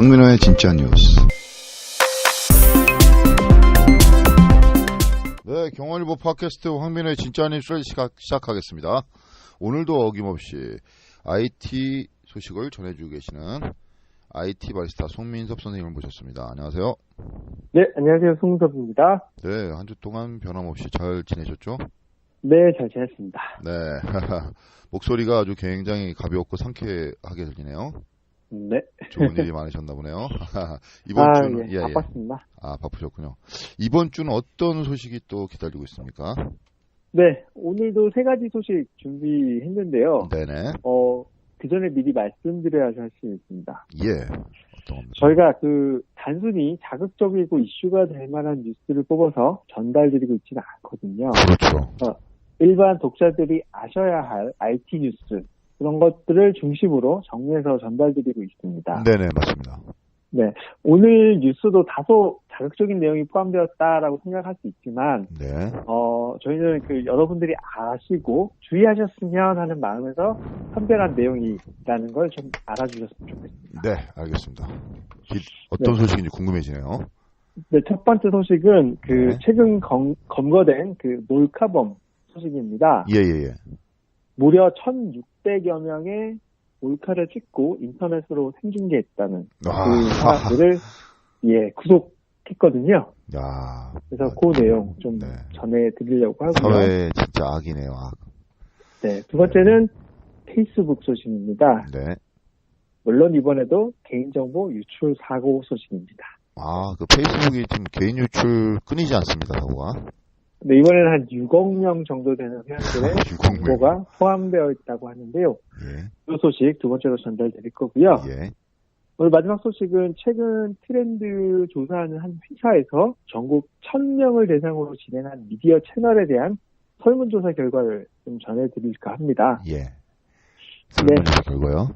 황민호의 진짜 뉴스. 네, 경원일보 팟캐스트 황민호의 진짜 뉴스를 시작하겠습니다. 오늘도 어김없이 IT 소식을 전해주고 계시는 IT 바리스타 송민섭 선생님을 모셨습니다. 안녕하세요. 네, 안녕하세요. 송민섭입니다. 네, 한 주 동안 변함없이 잘 지내셨죠? 네, 잘 지냈습니다. 네, 목소리가 아주 굉장히 가볍고 상쾌하게 들리네요. 네. 좋은 일이 많으셨나 보네요. 이번 주는 예, 바빴습니다. 바쁘셨군요. 이번 주는 어떤 소식이 또 기다리고 있습니까? 네, 오늘도 세 가지 소식 준비했는데요. 네네. 그 전에 미리 말씀드려야 할 사실이 있습니다. 예. 어떤 겁니까? 저희가 단순히 자극적이고 이슈가 될 만한 뉴스를 뽑아서 전달드리고 있지는 않거든요. 그렇죠. 일반 독자들이 아셔야 할 IT 뉴스, 그런 것들을 중심으로 정리해서 전달드리고 있습니다. 네네, 맞습니다. 네, 오늘 뉴스도 다소 자극적인 내용이 포함되었다라고 생각할 수 있지만, 네. 저희는 여러분들이 아시고 주의하셨으면 하는 마음에서 선별한 내용이라는 걸 좀 알아주셨으면 좋겠습니다. 네, 알겠습니다. 어떤 소식인지 궁금해지네요. 네, 첫 번째 소식은 네. 최근 검거된 몰카범 소식입니다. 예. 무려 1,600여 명의 몰카를 찍고 인터넷으로 생중계했다는 사람들을 구속했거든요. 야. 그래서 그 내용 좀 네. 전해드리려고 하고요. 사회의 진짜 악이네요, 악. 네, 두 번째는 페이스북 소식입니다. 네. 물론 이번에도 개인정보 유출 사고 소식입니다. 페이스북이 지금 개인 유출 끊이지 않습니다, 사고가. 네, 이번에는 한 6억 명 정도 되는 회원들의 6억 명. 정보가 포함되어 있다고 하는데요. 예. 이 소식 두 번째로 전달드릴 거고요. 예. 오늘 마지막 소식은 최근 트렌드 조사하는 한 회사에서 전국 1,000명을 대상으로 진행한 미디어 채널에 대한 설문조사 결과를 좀 전해드릴까 합니다. 예. 설문조사 결과요?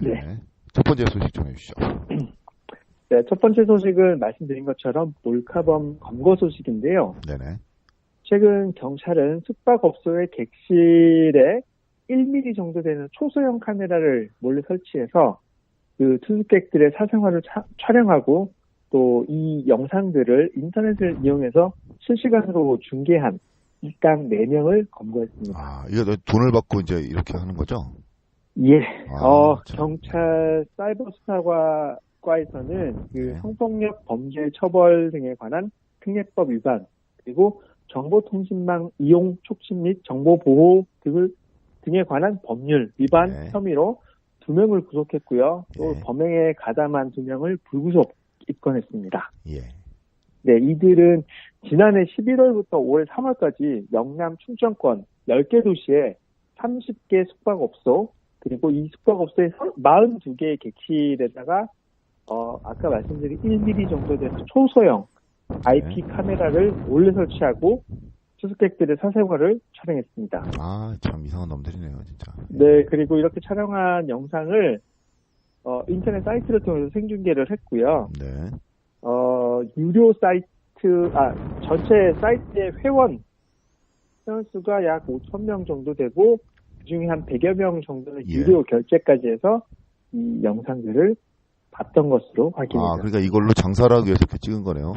네. 첫 번째 소식 전해주시죠. 네, 첫 번째 소식은 말씀드린 것처럼 몰카범 검거 소식인데요. 네네. 최근 경찰은 숙박업소의 객실에 1mm 정도 되는 초소형 카메라를 몰래 설치해서 투숙객들의 사생활을 촬영하고 또 이 영상들을 인터넷을 이용해서 실시간으로 중계한 일당 4명을 검거했습니다. 이거 돈을 받고 이제 이렇게 하는 거죠? 예. 참. 경찰 사이버 수사과에서는 네. 성폭력 범죄 처벌 등에 관한 특례법 위반, 그리고 정보통신망 이용 촉진 및 정보보호 등에 관한 법률 위반 네. 혐의로 2명을 구속했고요. 또 네. 범행에 가담한 2명을 불구속 입건했습니다. 예. 네, 이들은 지난해 11월부터 올 3월까지 영남 충청권 10개 도시에 30개 숙박업소, 그리고 이 숙박업소의 42개의 객실에다가 아까 말씀드린 1mm 정도 되는 초소형 IP 카메라를 몰래 설치하고 투숙객들의 사생활을 촬영했습니다. 참 이상한 놈들이네요, 진짜. 네, 그리고 이렇게 촬영한 영상을 인터넷 사이트를 통해서 생중계를 했고요. 네. 유료 사이트, 전체 사이트의 회원 수가 약 5,000명 정도 되고, 그중에 한 100여 명 정도는 유료 결제까지 해서 이 영상들을 봤던 것으로 확인됩니다. 그러니까 이걸로 장사를 하기 위해서 이렇게 찍은 거네요.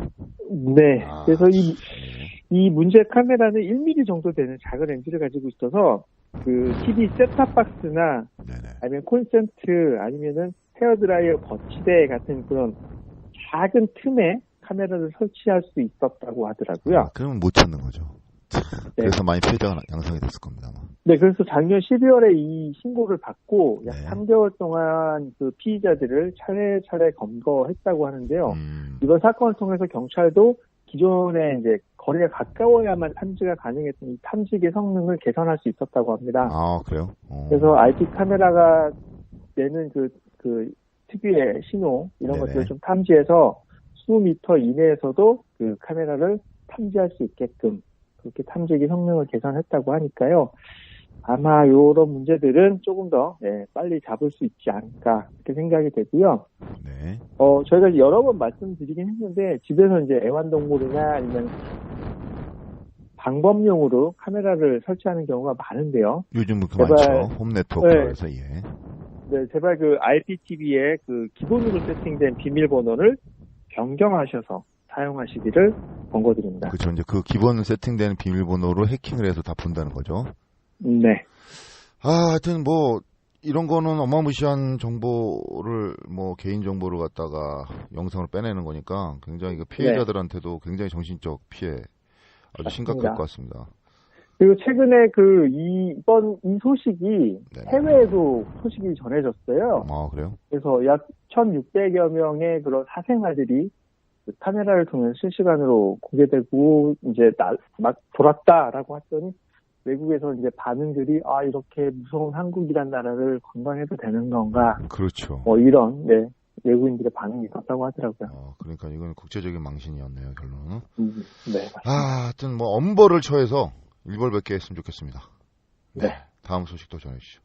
네. 그래서 이 문제 카메라는 1mm 정도 되는 작은 렌즈를 가지고 있어서 TV 셋탑박스나 아니면 콘센트 아니면은 헤어드라이어 거치대 같은 그런 작은 틈에 카메라를 설치할 수 있었다고 하더라고요. 그러면 못 찾는 거죠. 네. 그래서 많이 피해자가 양상이 됐을 겁니다. 아마. 네, 그래서 작년 12월에 이 신고를 받고 약 네. 3개월 동안 피의자들을 차례차례 검거했다고 하는데요. 이번 사건을 통해서 경찰도 기존에 이제 거리가 가까워야만 탐지가 가능했던 이 탐지기 성능을 개선할 수 있었다고 합니다. 그래요? 그래서 IP 카메라가 내는 특유의 신호 이런 네네. 것들을 좀 탐지해서 수미터 이내에서도 카메라를 탐지할 수 있게끔 그렇게 탐지기 성능을 개선했다고 하니까요. 아마 이런 문제들은 조금 더 빨리 잡을 수 있지 않을까 그렇게 생각이 되고요. 네. 저희가 여러 번 말씀드리긴 했는데 집에서 이제 애완동물이나 아니면 방범용으로 카메라를 설치하는 경우가 많은데요. 요즘 그렇게 많죠. 홈 네트워크에서 네, 제발 그 IPTV에 그 기본으로 세팅된 비밀번호를 변경하셔서 사용하시기를 권고드립니다. 그렇죠. 이제 그 기본 세팅된 비밀번호로 해킹을 해서 다 본다는 거죠. 네. 하여튼 뭐 이런 거는 어마무시한 정보를 뭐 개인 정보를 갖다가 영상을 빼내는 거니까 굉장히 그 피해자들한테도 굉장히 정신적 피해 아주 심각할 것 같습니다. 그리고 최근에 이번 이 소식이 해외에도 소식이 전해졌어요. 아, 그래요? 그래서 약 1,600여 명의 그런 사생아들이 그 카메라를 통해 실시간으로 공개되고 이제 막 돌았다라고 했더니 외국에서 이제 반응들이 이렇게 무서운 한국이란 나라를 관광해도 되는 건가? 그렇죠. 이런 외국인들의 반응이 있었다고 하더라고요. 그러니까 이건 국제적인 망신이었네요, 결론은. 네. 맞습니다. 하여튼 뭐 엄벌을 처해서 일벌백계 했으면 좋겠습니다. 네. 다음 소식도 전해주시죠.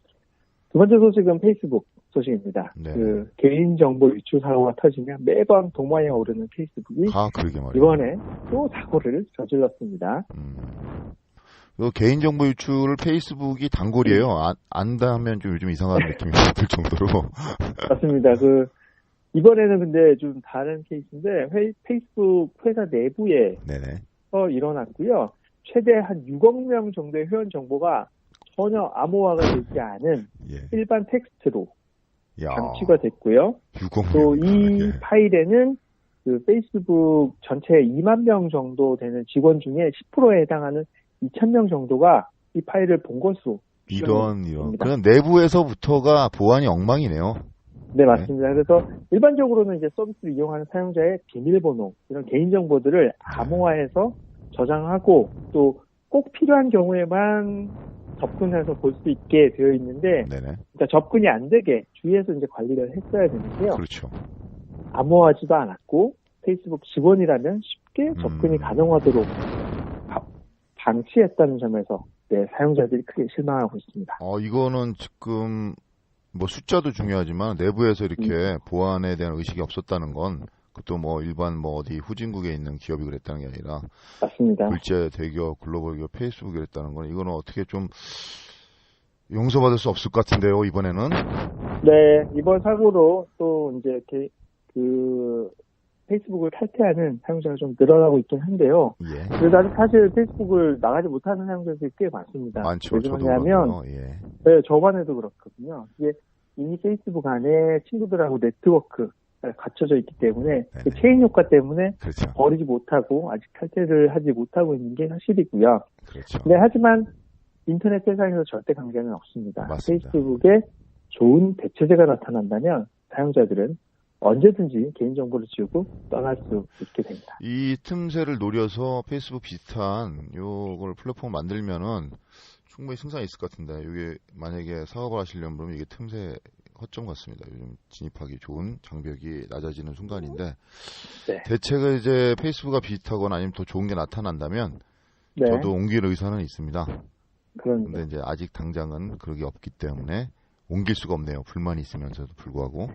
두 번째 소식은 페이스북 소식입니다. 네. 그 개인정보 유출 사고가 터지면 매번 도마에 오르는 페이스북이 그러게 말이에요. 이번에 또 사고를 저질렀습니다. 개인정보 유출을 페이스북이 단골이에요. 안다면 좀 요즘 이상한 느낌이 들 정도로. 맞습니다. 이번에는 근데 좀 다른 케이스인데 페이스북 회사 내부에서 일어났고요. 최대 한 6억 명 정도의 회원 정보가 전혀 암호화가 되지 않은 일반 텍스트로 장치가 됐고요. 또 이 파일에는 그 페이스북 전체 2만 명 정도 되는 직원 중에 10%에 해당하는 2,000명 정도가 이 파일을 본 것으로 이런 그냥 내부에서부터가 보안이 엉망이네요. 네, 맞습니다. 그래서 일반적으로는 이제 서비스를 이용하는 사용자의 비밀번호, 이런 개인정보들을 암호화해서 저장하고 또 꼭 필요한 경우에만 접근해서 볼 수 있게 되어 있는데, 그러니까 접근이 안 되게 주위에서 이제 관리를 했어야 되는데요. 그렇죠. 암호화하지도 않았고 페이스북 직원이라면 쉽게 접근이 가능하도록 방치했다는 점에서 사용자들이 크게 실망하고 있습니다. 이거는 지금 뭐 숫자도 중요하지만 내부에서 이렇게 보안에 대한 의식이 없었다는 건 그것도 뭐 일반 뭐 어디 후진국에 있는 기업이 그랬다는 게 아니라 맞습니다. 국제 대기업 글로벌 기업 페이스북이 그랬다는 건 이거는 어떻게 좀 용서받을 수 없을 것 같은데요, 이번에는. 네, 이번 사고로 또 이제 페이스북을 탈퇴하는 사용자가 좀 늘어나고 있긴 한데요. 그래도 아직 사실 페이스북을 나가지 못하는 사용자들이 꽤 많습니다. 많죠. 왜 그러냐면, 저만 해도 그렇거든요. 이게 이미 페이스북 안에 친구들하고 네트워크가 갖춰져 있기 때문에 그 체인 효과 때문에 버리지 못하고 아직 탈퇴를 하지 못하고 있는 게 사실이고요. 그렇죠. 네, 하지만 인터넷 세상에서 절대 강제는 없습니다. 맞습니다. 페이스북에 좋은 대체제가 나타난다면 사용자들은 언제든지 개인정보를 지우고 떠날 수 있게 됩니다. 이 틈새를 노려서 페이스북 비슷한 요걸 플랫폼을 만들면은 충분히 승산이 있을 것 같은데, 이게 만약에 사업을 하시려면 그러면 이게 틈새 허점 같습니다. 요즘 진입하기 좋은 장벽이 낮아지는 순간인데, 대체가 이제 페이스북과 비슷하거나 아니면 더 좋은 게 나타난다면 저도 옮길 의사는 있습니다. 그런데 이제 아직 당장은 그런 게 없기 때문에 옮길 수가 없네요. 불만이 있으면서도 불구하고.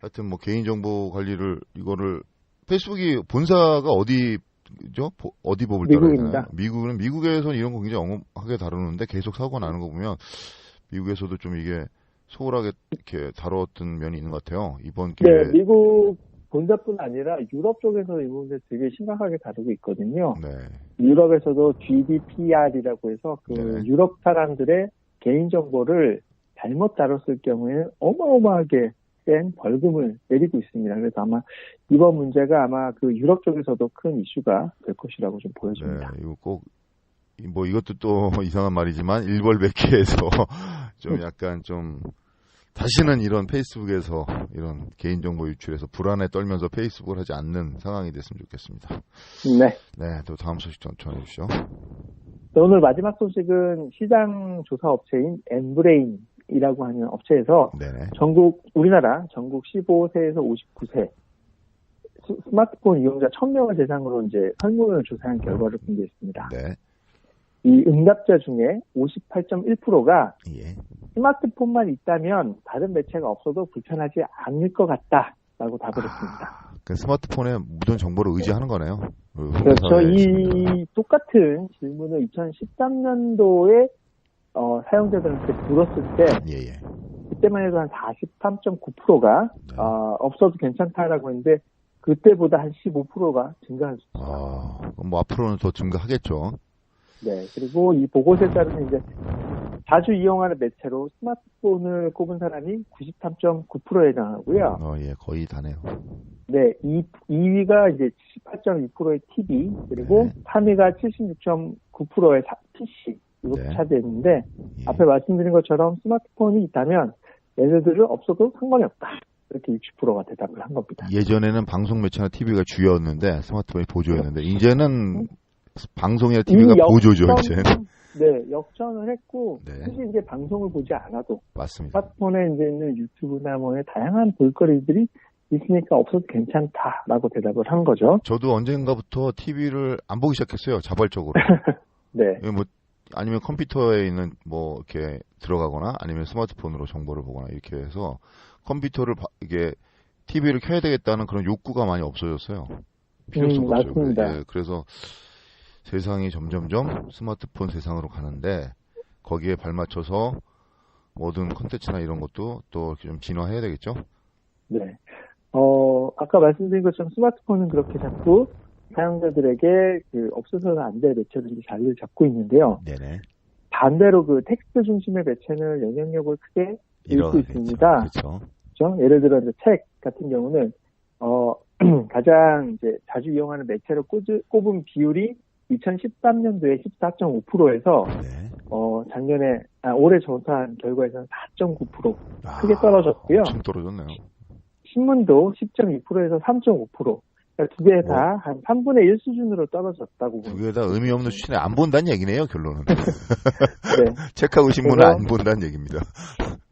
하여튼 뭐 개인정보 관리를 이거를 페이스북이 본사가 어디죠? 어디 법을 따라야 되나요? 미국에서는 이런 거 굉장히 엉뚱하게 다루는데 계속 사고가 나는 거 보면 미국에서도 좀 이게 소홀하게 이렇게 다뤘던 면이 있는 것 같아요. 이번 기회에. 네, 미국 본사뿐 아니라 유럽 쪽에서 이 문제 되게 심각하게 다루고 있거든요. 유럽에서도 GDPR이라고 해서 유럽 사람들의 개인정보를 잘못 다뤘을 경우에 어마어마하게 센 벌금을 내리고 있습니다. 그래서 아마 이번 문제가 아마 유럽 쪽에서도 큰 이슈가 될 것이라고 좀 보여집니다. 이거 꼭 뭐 이것도 또 이상한 말이지만 일벌백계해서 좀 약간 좀 다시는 이런 페이스북에서 이런 개인정보 유출에서 불안에 떨면서 페이스북을 하지 않는 상황이 됐으면 좋겠습니다. 네, 또 다음 소식 전해주시죠. 오늘 마지막 소식은 시장 조사 업체인 엔브레인이라고 하는 업체에서 우리나라 전국 15세에서 59세 스마트폰 이용자 1,000명을 대상으로 이제 설문을 조사한 결과를 공개했습니다. 이 응답자 중에 58.1%가 스마트폰만 있다면 다른 매체가 없어도 불편하지 않을 것 같다라고 답을 했습니다. 스마트폰에 모든 정보를 의지하는 거네요. 그렇죠. 이 똑같은 질문을 2013년도에 사용자들한테 물었을 때 그때만 해도 한 43.9%가 네. 없어도 괜찮다라고 했는데 그때보다 한 15%가 증가할 수 있어요. 그럼 뭐 앞으로는 더 증가하겠죠. 네. 그리고 이 보고서에 따르면 이제 자주 이용하는 매체로 스마트폰을 꼽은 사람이 93.9%에 해당하고요. 예, 거의 다네요. 네. 2위가 이제 78.2%의 TV, 그리고 네. 3위가 76.9%의 PC, 이렇게 네. 차지했는데, 예. 앞에 말씀드린 것처럼 스마트폰이 있다면 얘네들은 없어도 상관이 없다. 이렇게 60%가 대답을 한 겁니다. 예전에는 방송 매체나 TV가 주였는데 스마트폰이 보조였는데 이제는 방송이나 TV가 보조죠. 이제. 네, 역전을 했고 네. 굳이 이제 방송을 보지 않아도 맞습니다. 스마트폰에 이제 있는 유튜브나 뭐의 다양한 볼거리들이 있으니까 없어도 괜찮다라고 대답을 한 거죠. 저도 언젠가부터 TV를 안 보기 시작했어요. 자발적으로. 네. 뭐 아니면 컴퓨터에 있는 뭐 이렇게 들어가거나 아니면 스마트폰으로 정보를 보거나 이렇게 해서 컴퓨터를 이게 TV를 켜야 되겠다는 그런 욕구가 많이 없어졌어요. 필요성이 없어요. 맞습니다. 예, 그래서 세상이 점점점 스마트폰 세상으로 가는데 거기에 발맞춰서 모든 콘텐츠나 이런 것도 또 이렇게 좀 진화해야 되겠죠? 네. 아까 말씀드린 것처럼 스마트폰은 그렇게 자꾸 사용자들에게 없어서는 안 될 매체로 자리를 잡고 있는데요. 네네. 반대로 그 텍스트 중심의 매체는 영향력을 크게 잃고 있습니다. 그렇죠. 그렇죠? 예를 들어 이제 책 같은 경우는 가장 이제 자주 이용하는 매체로 꼽은 비율이 2013년도에 14.5%에서 네. 올해 조사한 결과에서는 4.9% 크게 떨어졌고요. 엄청 떨어졌네요. 신문도 10.2%에서 3.5%. 그러니까 두 개 다 한 3분의 1 수준으로 떨어졌다고 두 개 다 의미 없는 수준에 안 본다는 얘기네요, 결론은. 네. 책하고 신문은 안 본다는 얘기입니다.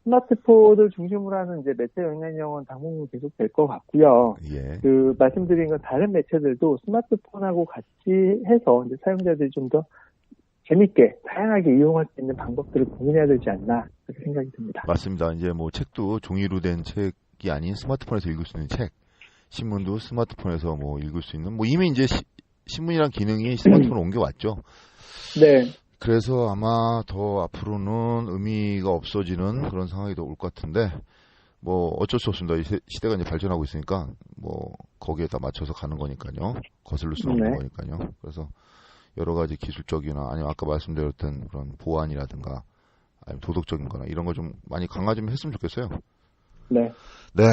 스마트폰을 중심으로 하는 이제 매체 영향력은 당분간 계속 될 것 같고요. 예. 말씀드린 건 다른 매체들도 스마트폰하고 같이 해서 이제 사용자들이 좀 더 재밌게 다양하게 이용할 수 있는 방법들을 고민해야 되지 않나 그렇게 생각이 듭니다. 맞습니다. 이제 뭐 책도 종이로 된 책이 아닌 스마트폰에서 읽을 수 있는 책, 신문도 스마트폰에서 뭐 읽을 수 있는 뭐 이미 이제 신문이란 기능이 스마트폰에 옮겨왔죠. 네. 그래서 아마 더 앞으로는 의미가 없어지는 그런 상황이 더 올 것 같은데 뭐 어쩔 수 없습니다. 이 시대가 이제 발전하고 있으니까 뭐 거기에다 맞춰서 가는 거니까요. 거슬릴 수는 없는 거니까요. 그래서 여러 가지 기술적이나 아니면 아까 말씀드렸던 그런 보안이라든가 아니면 도덕적인 거나 이런 걸 좀 많이 강화 좀 했으면 좋겠어요. 네. 네.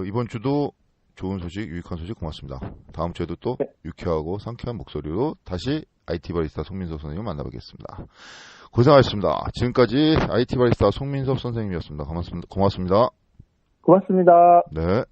이번 주도 좋은 소식, 유익한 소식 고맙습니다. 다음 주에도 또 유쾌하고 상쾌한 목소리로 다시 IT 바리스타 송민섭 선생님을 만나보겠습니다. 고생하셨습니다. 지금까지 IT 바리스타 송민섭 선생님이었습니다. 고맙습니다. 고맙습니다. 네.